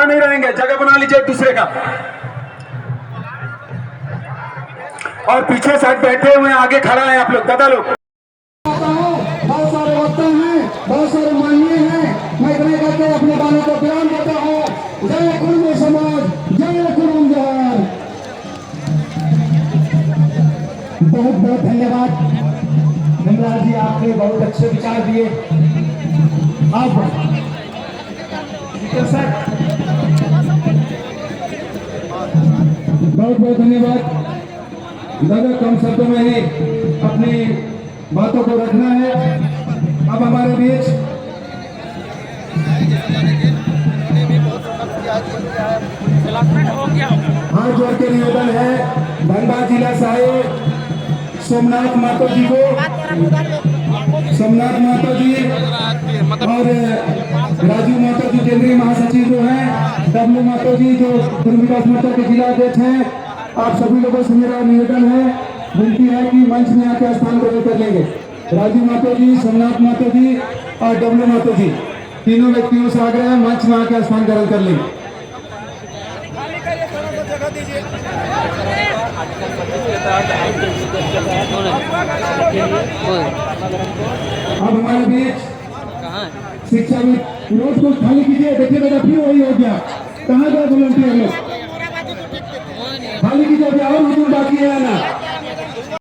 खड़ा नहीं रहेंगे, जगह बना लीजिए एक दूसरे का। और पीछे साइड बैठे हुए आगे खड़ा है आप लोग, दादा लोग। बहुत सारे वक्ता हैं, बहुत सारे माननीय हैं। मैं इतने करके अपने बालों को विराम देता हूँ। जय कुर्मी समाज, जय कुर्म जोहार। बहुत बहुत धन्यवाद धनराज जी, आपने बहुत अच्छे विचार दिए। अब सर बहुत बहुत धन्यवाद दादा। कम शब्दों में ही अपनी बातों को रखना है। अब हमारे बीच हाथ जोड़ के निवेदन है धनबाद जिला साहिब सोमनाथ महतो जी को, सोमनाथ महतो जी और राजू महतो जी केंद्रीय महासचिव जो हैं, डब्लू महतो जी जो धर्म विकास मोर्चा के जिला अध्यक्ष हैं, आप सभी लोगों से मेरा निवेदन है, विनती है कि मंच में आकर स्थान ग्रहण कर लेंगे। राजू महतो जी, सोमनाथ महतो जी और डब्लू महतो जी, तीनों व्यक्तियों से आग्रह है मंच में आकर स्थान ग्रहण कर लेंगे। अब हमारे बीच शिक्षा में रोज को खाली कीजिए। देखिए बेटा फिर वही हो गया, कहाँ गया वॉलंटियर लोग? खाली कीजिए, और हुजूम बाकी है ना।